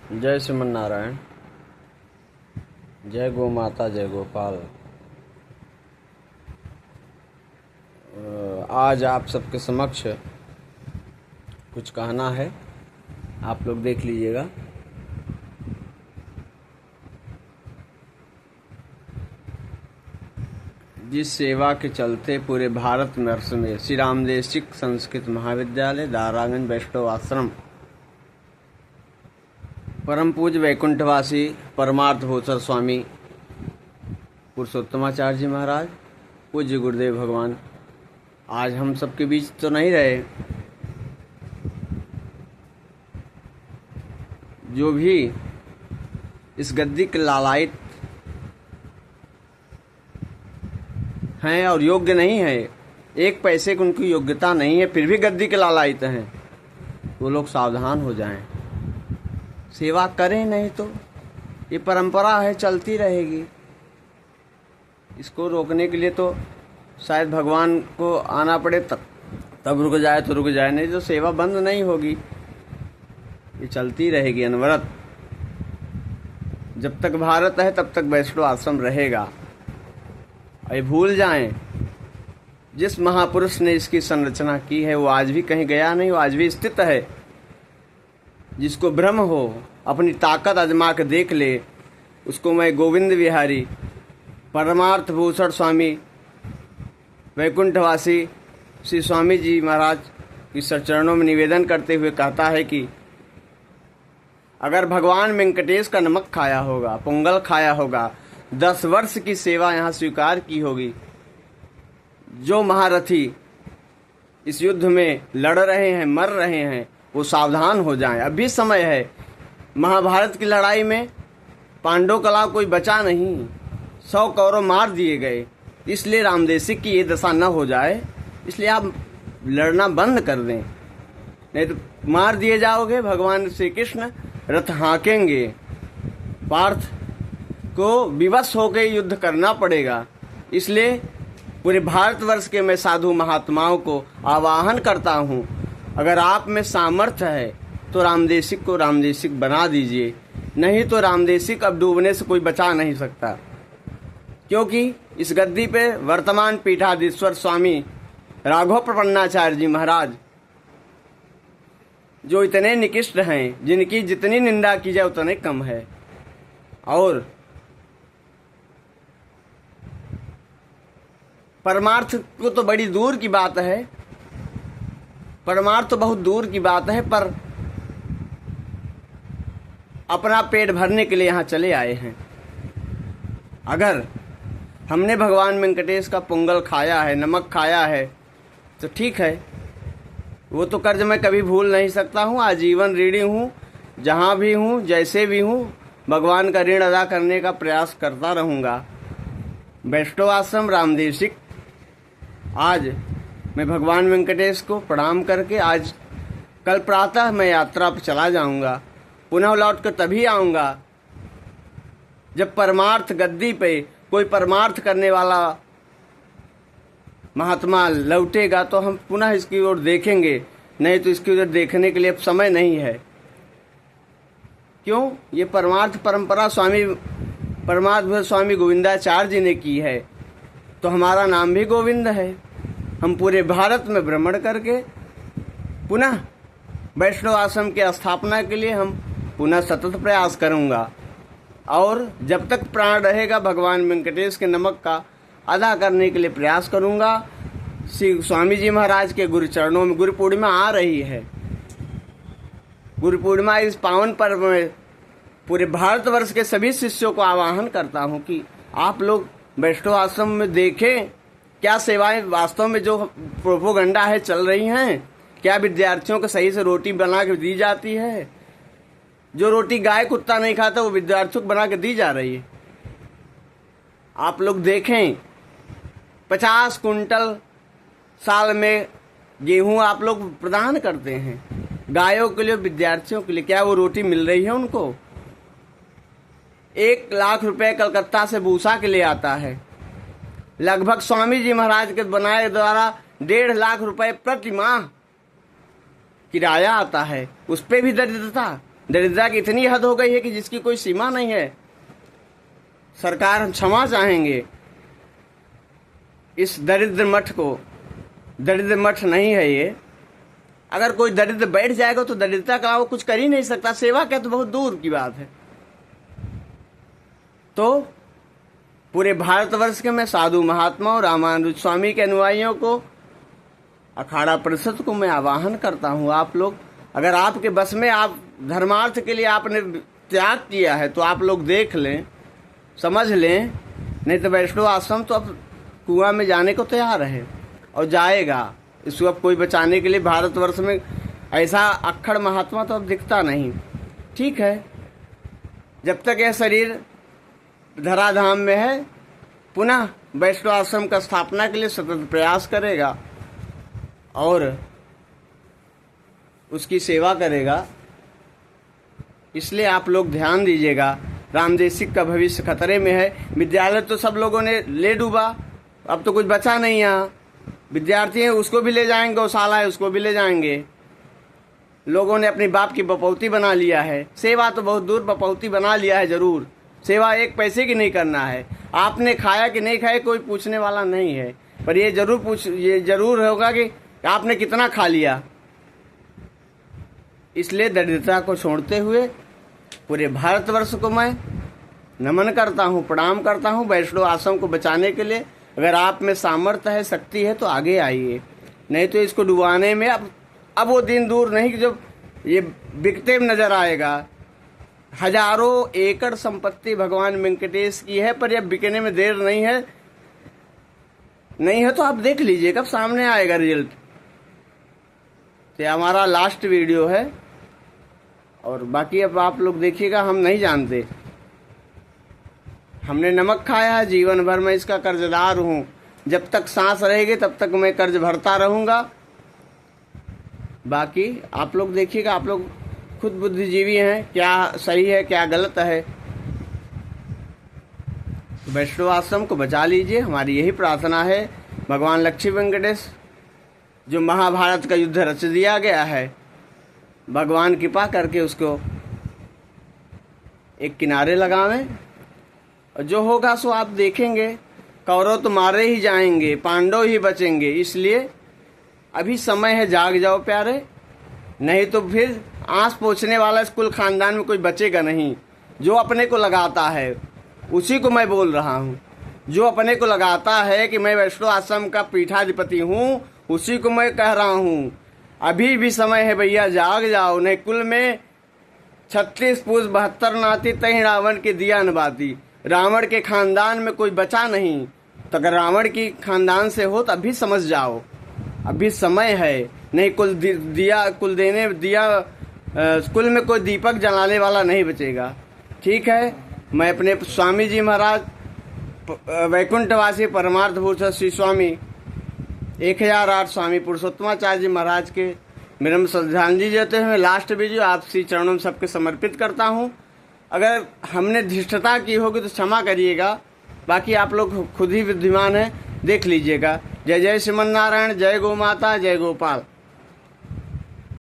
जय श्रीमन नारायण। जय गो माता, जय गोपाल। आज आप सबके समक्ष कुछ कहना है, आप लोग देख लीजिएगा। जिस सेवा के चलते पूरे भारत वर्ष में श्री रामदेशिक संस्कृत महाविद्यालय दारागंज वैष्णव आश्रम परम पूज्य वैकुंठवासी परमार्थ भूषण स्वामी पुरुषोत्तमाचार्य जी महाराज, पूज्य गुरुदेव भगवान आज हम सबके बीच तो नहीं रहे। जो भी इस गद्दी के लालायित हैं और योग्य नहीं है, एक पैसे की उनकी योग्यता नहीं है, फिर भी गद्दी के लालायित हैं, वो लोग सावधान हो जाएं। सेवा करें, नहीं तो ये परंपरा है, चलती रहेगी। इसको रोकने के लिए तो शायद भगवान को आना पड़े, तब रुक जाए तो रुक जाए, नहीं तो सेवा बंद नहीं होगी, ये चलती रहेगी अनवरत। जब तक भारत है तब तक वैष्णव आश्रम रहेगा। ये भूल जाएं, जिस महापुरुष ने इसकी संरचना की है वो आज भी कहीं गया नहीं, वो आज भी स्थित है। जिसको भ्रम हो अपनी ताकत आजमा के देख ले, उसको मैं गोविंद विहारी परमार्थ भूषण स्वामी वैकुंठवासी श्री स्वामी जी महाराज की चरणों में निवेदन करते हुए कहता है कि अगर भगवान वेंकटेश का नमक खाया होगा, पोंगल खाया होगा, 10 वर्ष की सेवा यहाँ स्वीकार की होगी, जो महारथी इस युद्ध में लड़ रहे हैं, मर रहे हैं, वो सावधान हो जाएं। अभी समय है। महाभारत की लड़ाई में पांडव कला कोई बचा नहीं, 100 कौरव मार दिए गए। इसलिए रामदेशिक की ये दशा न हो जाए, इसलिए आप लड़ना बंद कर दें, नहीं तो मार दिए जाओगे। भगवान श्री कृष्ण रथ हाँकेंगे, पार्थ को विवश होकर युद्ध करना पड़ेगा। इसलिए पूरे भारतवर्ष के मैं साधु महात्माओं को आवाहन करता हूँ, अगर आप में सामर्थ्य है तो रामदेशिक को रामदेशिक बना दीजिए, नहीं तो रामदेशिक अब डूबने से कोई बचा नहीं सकता। क्योंकि इस गद्दी पे वर्तमान पीठाधीश्वर स्वामी राघव प्रपन्नाचार्य जी महाराज, जो इतने निकृष्ट हैं, जिनकी जितनी निंदा की जाए उतने कम है। और परमार्थ को तो बड़ी दूर की बात है, परमार्थ तो बहुत दूर की बात है, पर अपना पेट भरने के लिए यहाँ चले आए हैं। अगर हमने भगवान वेंकटेश का पोंगल खाया है, नमक खाया है, तो ठीक है, वो तो कर्ज मैं कभी भूल नहीं सकता हूँ। आजीवन ऋणी हूँ, जहाँ भी हूँ, जैसे भी हूँ, भगवान का ऋण अदा करने का प्रयास करता रहूँगा। वैष्णव आश्रम रामदेशिक, आज मैं भगवान वेंकटेश को प्रणाम करके आज कल प्रातः मैं यात्रा पर चला जाऊंगा। पुनः लौट कर तभी आऊँगा जब परमार्थ गद्दी पे कोई परमार्थ करने वाला महात्मा लौटेगा, तो हम पुनः इसकी ओर देखेंगे, नहीं तो इसकी ओर देखने के लिए अब समय नहीं है। क्यों? ये परमार्थ परंपरा परमार्थ स्वामी गोविंदाचार्य जी ने की है, तो हमारा नाम भी गोविंद है। हम पूरे भारत में भ्रमण करके पुनः वैष्णव आश्रम की स्थापना के लिए हम पुनः सतत प्रयास करूंगा, और जब तक प्राण रहेगा भगवान वेंकटेश के नमक का अदा करने के लिए प्रयास करूंगा। श्री स्वामी जी महाराज के गुरु चरणों में गुरु पूर्णिमा आ रही है। गुरु पूर्णिमा इस पावन पर्व में पूरे भारतवर्ष के सभी शिष्यों को आह्वान करता हूं कि आप लोग वैष्णव आश्रम में देखें क्या सेवाएं वास्तव में जो प्रोपोगंडा है चल रही हैं। क्या विद्यार्थियों को सही से रोटी बना के दी जाती है? जो रोटी गाय कुत्ता नहीं खाता वो विद्यार्थियों को बना के दी जा रही है। आप लोग देखें, 50 कुंटल साल में गेहूं आप लोग प्रदान करते हैं गायों के लिए, विद्यार्थियों के लिए। क्या वो रोटी मिल रही है उनको? 1 लाख रुपए कलकत्ता से भूसा के लिए आता है। लगभग स्वामी जी महाराज के बनाए द्वारा 1.5 लाख रुपए प्रति माह किराया आता है, उस पे भी दरिद्रता। दरिद्रता की इतनी हद हो गई है कि जिसकी कोई सीमा नहीं है। सरकार हम क्षमा चाहेंगे इस दरिद्र मठ को। दरिद्र मठ नहीं है ये। अगर कोई दरिद्र बैठ जाएगा तो दरिद्रता का वो कुछ कर ही नहीं सकता, सेवा क्या तो बहुत दूर की बात है। तो पूरे भारतवर्ष के मैं साधु महात्माओं रामानुज स्वामी के अनुयायियों को, अखाड़ा परिषद को मैं आह्वान करता हूँ, आप लोग अगर आपके बस में, आप धर्मार्थ के लिए आपने त्याग किया है तो आप लोग देख लें, समझ लें। नहीं तो वैष्णव आश्रम तो अब कुआं में जाने को तैयार है और जाएगा। इसको अब कोई बचाने के लिए भारतवर्ष में ऐसा अक्खड़ महात्मा तो अब दिखता नहीं। ठीक है, जब तक यह शरीर धराधाम में है, पुनः वैष्णव आश्रम का स्थापना के लिए सतत प्रयास करेगा और उसकी सेवा करेगा। इसलिए आप लोग ध्यान दीजिएगा, रामदेसिक का भविष्य खतरे में है। विद्यालय तो सब लोगों ने ले डूबा, अब तो कुछ बचा नहीं। यहाँ विद्यार्थी हैं, उसको भी ले जाएंगे, गौशाला है उसको भी ले जाएंगे। लोगों ने अपनी बाप की बपौती बना लिया है। सेवा तो बहुत दूर, बपौती बना लिया है जरूर। सेवा एक पैसे की नहीं करना है। आपने खाया कि नहीं खाया कोई पूछने वाला नहीं है, पर ये जरूर होगा कि आपने कितना खा लिया। इसलिए दरिद्रता को छोड़ते हुए पूरे भारतवर्ष को मैं नमन करता हूँ, प्रणाम करता हूँ। वैष्णव आश्रम को बचाने के लिए अगर आप में सामर्थ्य है, शक्ति है तो आगे आइए, नहीं तो इसको डुबाने में अब वो दिन दूर नहीं कि जब ये बिकते नजर आएगा। हजारों एकड़ संपत्ति भगवान वेंकटेश की है, पर यह बिकने में देर नहीं है तो आप देख लीजिए कब सामने आएगा रिजल्ट। तो हमारा लास्ट वीडियो है और बाकी अब आप लोग देखिएगा। हम नहीं जानते, हमने नमक खाया है, जीवन भर मैं इसका कर्जदार हूँ। जब तक सांस रहेगी तब तक मैं कर्ज भरता रहूँगा। बाकी आप लोग देखिएगा, आप लोग खुद बुद्धिजीवी हैं, क्या सही है क्या गलत है। वैष्णव आश्रम को बचा लीजिए, हमारी यही प्रार्थना है। भगवान लक्ष्मी वेंकटेश जो महाभारत का युद्ध रच दिया गया है, भगवान कृपा करके उसको एक किनारे लगावें और जो होगा सो आप देखेंगे। कौरव तो मारे ही जाएंगे, पांडव ही बचेंगे। इसलिए अभी समय है, जाग जाओ प्यारे, नहीं तो फिर आंस पोंछने वाला इस कुल खानदान में कोई बचेगा नहीं। जो अपने को लगाता है उसी को मैं बोल रहा हूँ, जो अपने को लगाता है कि मैं वैष्णव आश्रम का पीठाधिपति हूँ, उसी को मैं कह रहा हूँ। अभी भी समय है भैया, जाग जाओ, नहीं कुल में 36 पूस 72 नाती, तहीं रावण की दिया न बाती। रावण के खानदान में कोई बचा नहीं, तो अगर रावण की खानदान से हो तो अभी समझ जाओ, अभी समय है। नहीं कुल में कोई दीपक जलाने वाला नहीं बचेगा। ठीक है, मैं अपने स्वामी जी महाराज वैकुंठवासी परमार्थ भूषण श्री स्वामी 1008 स्वामी पुरुषोत्तमाचार्य जी महाराज के मेरे में श्रद्धांजलि देते हुए लास्ट वीडियो आप श्री चरणों में सबके समर्पित करता हूँ। अगर हमने धृष्टता की होगी तो क्षमा करिएगा, बाकी आप लोग खुद ही विद्यमान हैं, देख लीजिएगा। जय जय श्रीमन नारायण, जय गौ माता, जय गोपाल।